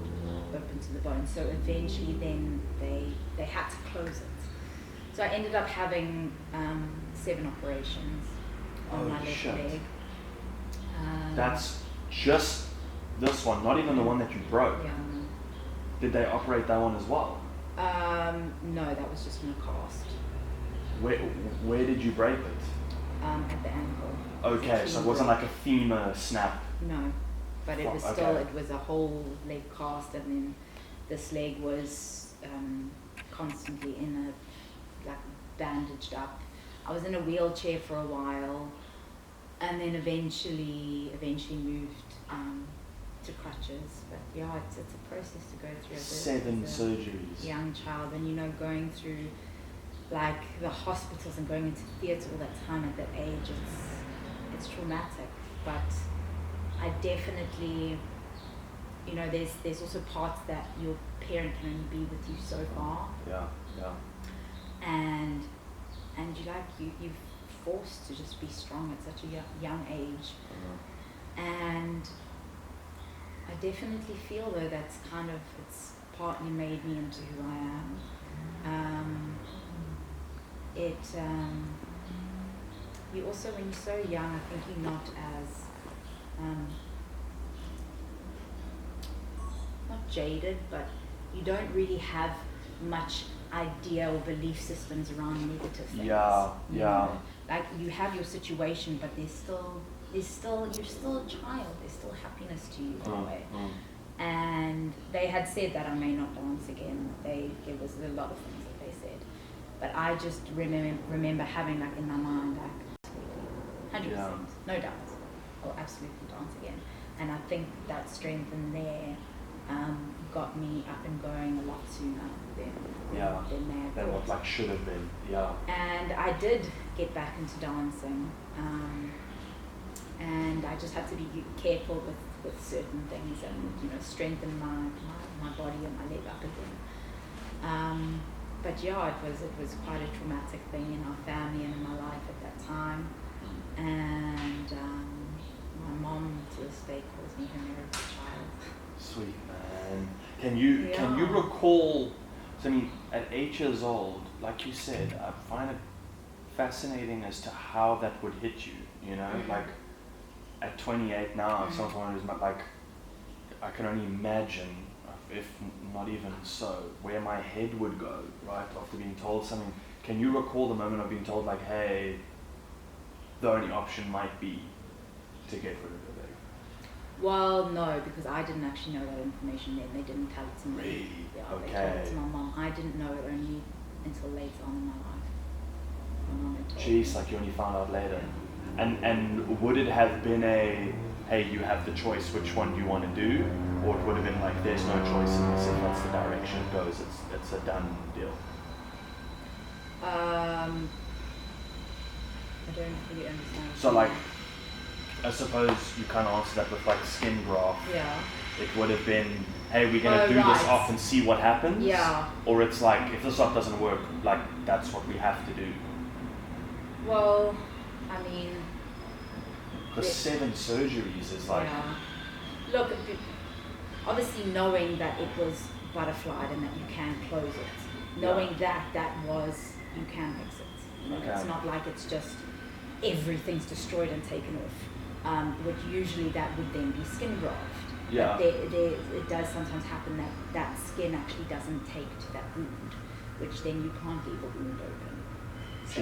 S1: open to the bone. So eventually then they had to close it. So I ended up having 7 operations on my left leg.
S2: That's just this one, not even the one that you broke.
S1: Yeah.
S2: Did they operate that one as well?
S1: No, that was just in a cast.
S2: Where did you break it?
S1: At the ankle.
S2: Okay, so it wasn't like a femur snap.
S1: No, but it was still, it was a whole leg cast, and then this leg was constantly in a, like, bandaged up. I was in a wheelchair for a while, and then eventually moved to crutches. But yeah, it's a process to go through.
S2: 7 surgeries.
S1: Young child, and going through like the hospitals and going into theatre all that time at that age, it's traumatic. But I definitely, there's also parts that your parent can only be with you so far.
S2: Yeah.
S1: And you're forced to just be strong at such a young age. And I definitely feel though that's it's partly made me into who I am. You also, when you're so young, I think you're not as not jaded, but you don't really have much idea or belief systems around negative things.
S2: Yeah.
S1: Like, you have your situation, but you're still a child. There's still happiness to you in a way. And they had said that I may not dance again. There was a lot of things that they said, but I just remember having, like, in my mind, like, 100%, no doubt, I'll absolutely dance again. And I think that strength in there got me up and going a lot sooner than they had
S2: than what, like, should have been.
S1: And I did get back into dancing, and I just had to be careful with certain things and strengthen my body and my leg up again. But yeah, it was quite a traumatic thing in our family and in my life at that time. And my mom to this day calls me her miracle child.
S2: Sweet man. Can you recall? So, I mean, at 8 years old, like you said, I find it fascinating as to how that would hit you. Like, at 28 now, someone who's like, I can only imagine, if not even so, where my head would go, right, after being told something. Can you recall the moment of being told, like, hey, the only option might be to get rid of the leg?
S1: Well, no, because I didn't actually know that information then. They didn't tell it to me.
S2: Really?
S1: Yeah,
S2: Okay.
S1: They told it to my mom. I didn't know it only until later on in my life. My mom had told me.
S2: Jeez, like, you only found out later. And would it have been hey, you have the choice which one you want to do, or it would have been like, there's no choice in this, if that's the direction it goes, it's a done deal?
S1: I don't really understand.
S2: So, like, I suppose you can't answer that with, like, skin graft.
S1: Yeah.
S2: It would have been, hey, we're going to do this off and see what happens.
S1: Yeah.
S2: Or it's like, if this off doesn't work, like, that's what we have to do.
S1: Well, I mean...
S2: Because 7 surgeries is like...
S1: Yeah. Look, obviously knowing that it was butterflied and that you can close it, knowing that you can fix it.
S2: Okay.
S1: It's not like it's just everything's destroyed and taken off, which usually that would then be skin graft.
S2: Yeah.
S1: But it does sometimes happen that skin actually doesn't take to that wound, which then you can't leave a wound open.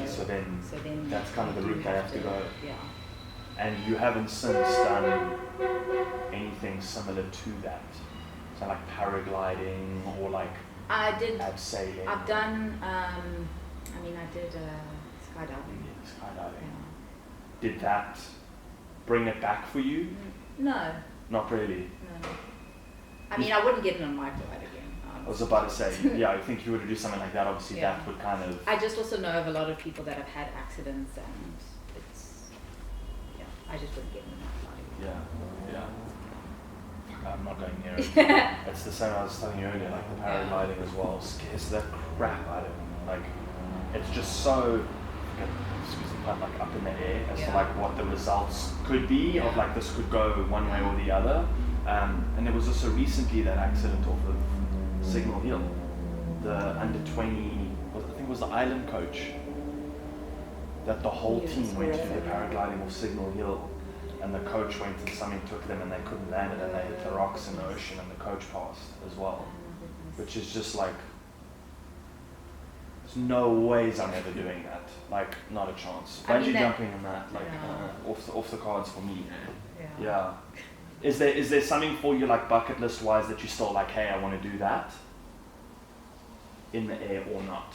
S2: So then that's kind of the route they have to go.
S1: Yeah.
S2: And you haven't since done anything similar to that? So like paragliding or like abseiling?
S1: I've done, I did skydiving.
S2: Skydiving.
S1: Yeah.
S2: Did that bring it back for you?
S1: No.
S2: Not really?
S1: No. I wouldn't get in a microlight again.
S2: I was about to say, yeah, I think if you were to do something like that, obviously that would kind of...
S1: I just also know of a lot of people that have had accidents and I just wouldn't get in a microlight.
S2: Yeah. I'm not going near it. It's the same I was telling you earlier, like the paragliding as well scares the crap out of me. Like, it's just so, excuse the pun, like up in the air as to like what the results could be of like this could go one way or the other. And there was also recently that accident off of Signal Hill. The under 20, I think it was the island coach, that the whole team went to do the paragliding off Signal Hill, and the coach went and something took them and they couldn't land it and they hit the rocks in the ocean and the coach passed as well. Which is just like, there's no ways I'm ever doing that. Like, not a chance. Bungee jumping and that, like, off the cards for me.
S1: Yeah.
S2: Is there something for you like bucket list wise that you're still like, hey, I want to do that? In the air or not?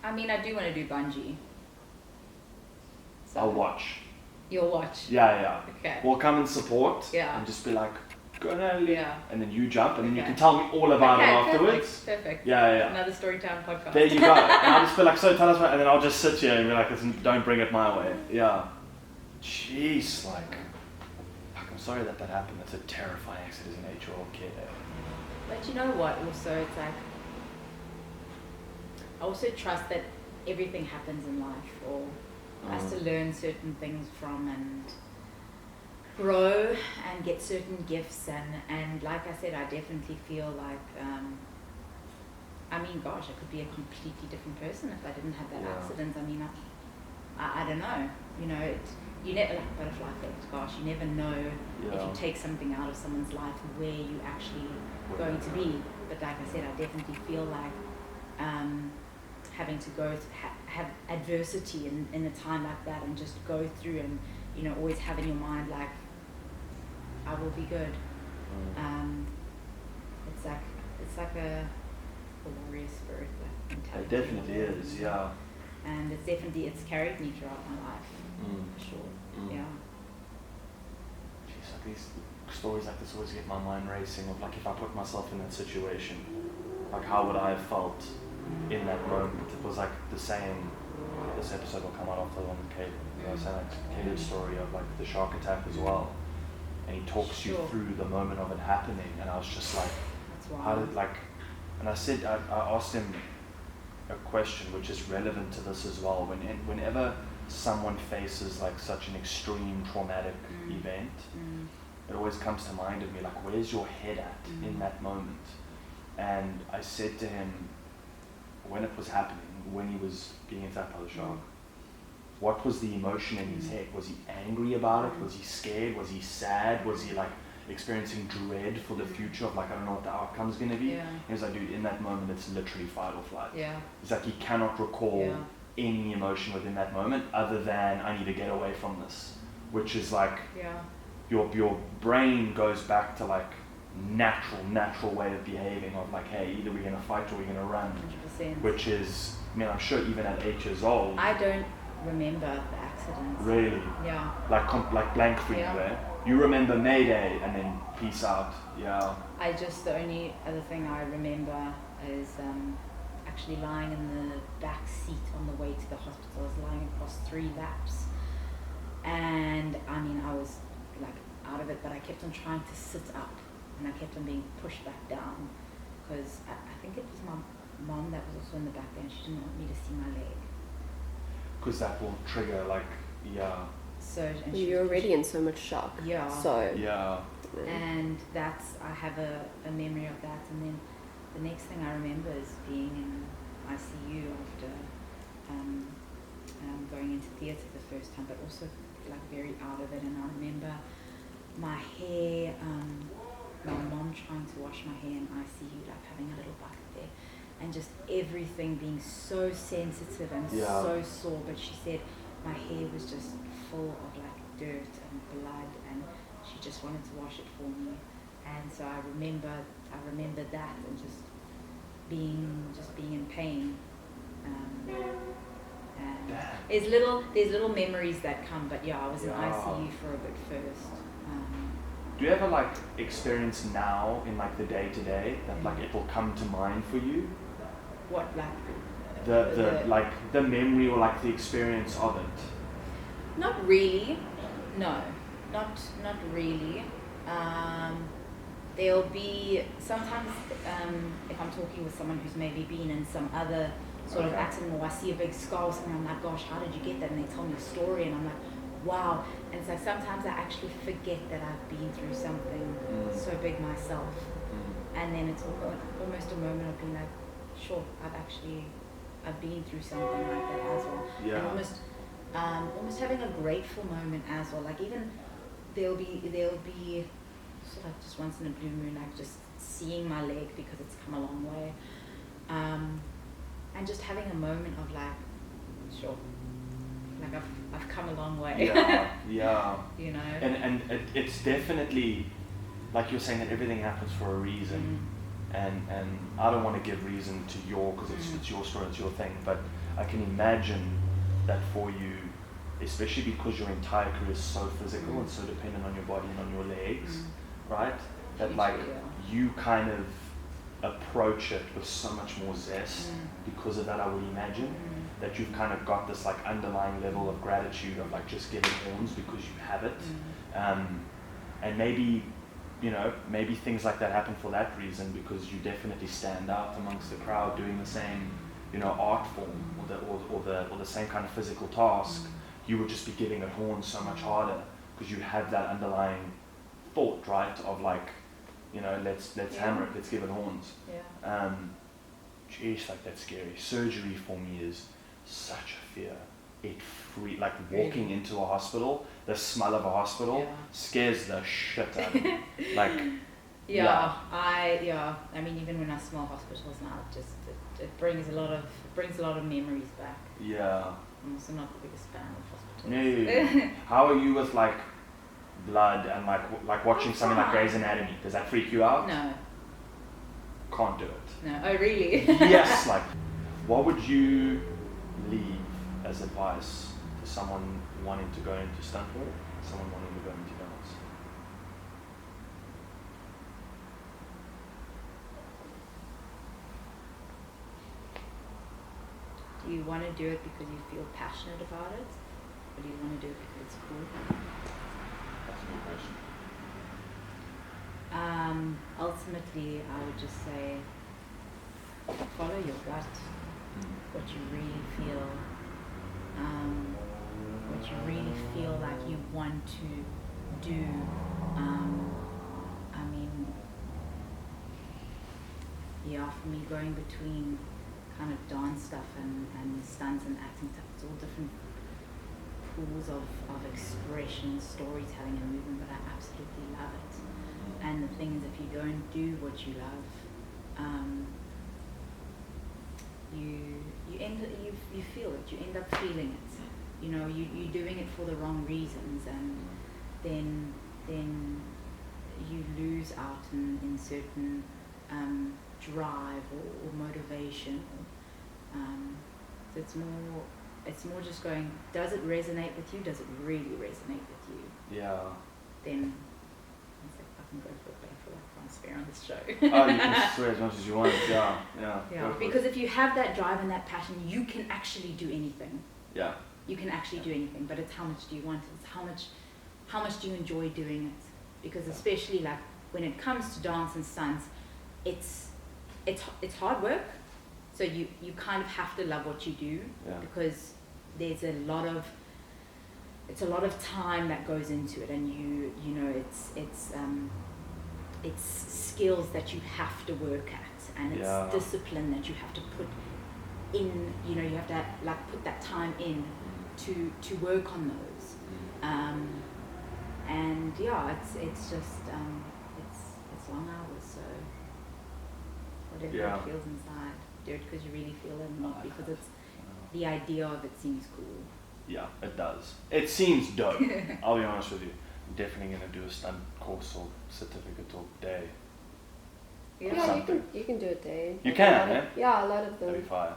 S1: I mean, I do want to do bungee. So
S2: I'll watch.
S1: You'll watch?
S2: Yeah.
S1: Okay.
S2: We'll come and support.
S1: Yeah.
S2: And just be like, go Natalie.
S1: Yeah.
S2: And then you jump and then you can tell me all about it afterwards.
S1: Perfect.
S2: Yeah.
S1: Another Storytime podcast.
S2: There you go. And I'll just be like, so tell us about, and then I'll just sit here and be like, listen, don't bring it my way. Yeah. Jeez, like, fuck, I'm sorry that happened. That's a terrifying accident as an 8-year-old kid.
S1: But you know what, also, it's like, I also trust that everything happens in life for us to learn certain things from and grow and get certain gifts and like I said, I definitely feel like, I mean, gosh, I could be a completely different person if I didn't have that accident. I mean, I don't know, you know, you never, like butterfly effect, gosh, you never know if you take something out of someone's life where you actually going to be. But like I said, I definitely feel like having to go have adversity in a time like that and just go through and, you know, always have in your mind like, I will be good. It's like a warrior spirit, like mentality.
S2: It definitely is, yeah.
S1: And it's carried me throughout my life, for sure. Yeah.
S2: Jeez, like these stories like this always get my mind racing of like, if I put myself in that situation, like how would I have felt in that moment? It was like the same, this episode will come out after the one with Caleb. I was saying like Caleb's story of like the shark attack as well. And he talks you through the moment of it happening, and I was just like, how did like, and I said, I asked him a question which is relevant to this as well. Whenever someone faces like such an extreme traumatic event, it always comes to mind of me like, where's your head at in that moment? And I said to him, when it was happening, when he was being attacked by the shark, what was the emotion in his head? Was he angry about it? Was he scared? Was he sad? Was he like experiencing dread for the future of like, I don't know what the outcome's going to be? He was like, dude, in that moment, it's literally fight or flight. It's like he cannot recall any emotion within that moment other than I need to get away from this, which is like your brain goes back to like natural way of behaving of like, hey, either we're going to fight or we're going to run,
S1: 100%.
S2: which is, I mean, I'm sure even at 8 years old,
S1: I don't remember the accidents.
S2: Really?
S1: Yeah.
S2: Like blank for you there. You remember Mayday and then peace out. Yeah.
S1: The only other thing I remember is actually lying in the back seat on the way to the hospital. I was lying across 3 laps. And I mean, I was like out of it, but I kept on trying to sit up and I kept on being pushed back down because I think it was my mom that was also in the back there and she didn't want me to see my leg. Because
S2: that will trigger like,
S1: So
S3: you're already in so much shock.
S1: Yeah.
S3: So
S1: and I have a memory of that, and then the next thing I remember is being in ICU after going into theatre the first time, but also like very out of it. And I remember my hair, my mom trying to wash my hair in ICU, like having a little bucket there. And just everything being so sensitive and so sore, but she said my hair was just full of like dirt and blood, and she just wanted to wash it for me. And so I remember that and just being in pain. And there's little memories that come, but I was in ICU for a bit first.
S2: Do you ever like experience now in like the day to day that like it will come to mind for you?
S1: What, like
S2: the like the memory or like the experience of it?
S1: Not really. No, not really. There'll be sometimes if I'm talking with someone who's maybe been in some other sort of accident, or I see a big scar or something, I'm like, gosh, how did you get that? And they tell me a story and I'm like, wow. And so sometimes I actually forget that I've been through something so big myself. And then it's almost a moment of being like, sure, I've been through something like that as well. And almost having a grateful moment as well. Like even there'll be sort of just once in a blue moon, like just seeing my leg because it's come a long way. And just having a moment of like, sure, like I've come a long way.
S2: Yeah.
S1: You know.
S2: And it's definitely, like you're saying, that everything happens for a reason. And I don't want to give reason to because it's your story, it's your thing, but I can imagine that for you, especially because your entire career is so physical and so dependent on your body and on your legs, right? That like you kind of approach it with so much more zest because of that, I would imagine. That you've kind of got this like underlying level of gratitude of like just getting horns because you have it. And maybe, you know, maybe things like that happen for that reason, because you definitely stand out amongst the crowd doing the same, you know, art form or the same kind of physical task. You would just be giving it horns so much harder because you have that underlying thought, right, of like, you know, let's hammer it, let's give it horns. Geez, like that's scary. Surgery for me is such a fear. Like walking into a hospital, the smell of a hospital scares the shit out of me. Like, I mean, even when I smell hospitals now, it brings a lot of memories back. Yeah. I'm also not the biggest fan of hospitals. No. How are you with like blood and like watching something like Grey's Anatomy? Does that freak you out? No. Can't do it. No. Oh, really? Yes. Like, what would you leave as advice to someone wanting to go into stunt work, someone wanting to go into dance? Do you want to do it because you feel passionate about it, or do you want to do it because it's cool? That's my question. Ultimately, I would just say follow your gut, what you really feel. What you really feel like you want to do. I mean, for me, going between kind of dance stuff and stunts and acting stuff, it's all different pools of expression, storytelling and movement, but I absolutely love it. And the thing is, if you don't do what you love, you feel it. You end up feeling it. You know, you're doing it for the wrong reasons, and then you lose out in certain drive or motivation. So it's more just going, does it resonate with you? Does it really resonate with you? Yeah. Then I can go for it, but I feel like I can't swear on this show. Oh, you can swear as much as you want. Yeah. Because if you have that drive and that passion, you can actually do anything. Yeah. You can actually do anything, but it's how much do you want it? It's how much do you enjoy doing it? Because especially like when it comes to dance and stunts, it's hard work. So you kind of have to love what you do, because there's a lot of time that goes into it, and you know it's skills that you have to work at, and it's discipline that you have to put in. You know, you have to like put that time in to work on those, and it's just it's long hours. So whatever it feels inside, do it because you really feel it, and not because it's the idea of it seems cool. Yeah, it does. It seems dope. I'll be honest with you. I'm definitely gonna do a stunt course or certificate or day. Yeah, you can do a day. You can, yeah? A lot of them. That'd be fire.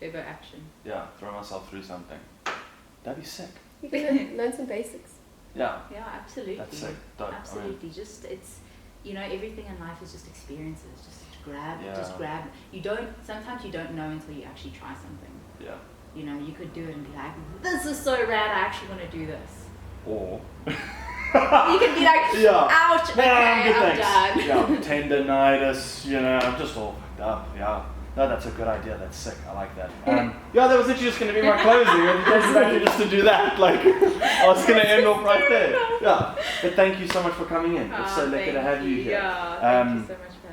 S2: Turbo action. Yeah, throw myself through something. That'd be sick. You can learn some basics. Yeah. Yeah, absolutely. That's sick. Dope. Absolutely. I mean, just you know, everything in life is just experiences. Just grab. Sometimes you don't know until you actually try something. Yeah. You know, you could do it and be like, this is so rad, I actually want to do this. Or you could be like, ouch, okay, I'm done. Yeah, tendonitis, you know, I'm just all fucked up. Yeah. No, that's a good idea. That's sick. I like that. That was literally just going to be my closing. And you came back here just to do that. Like, I was going to end off right there. Yeah. But thank you so much for coming in. It's so lucky to have you here. Yeah, thank you so much.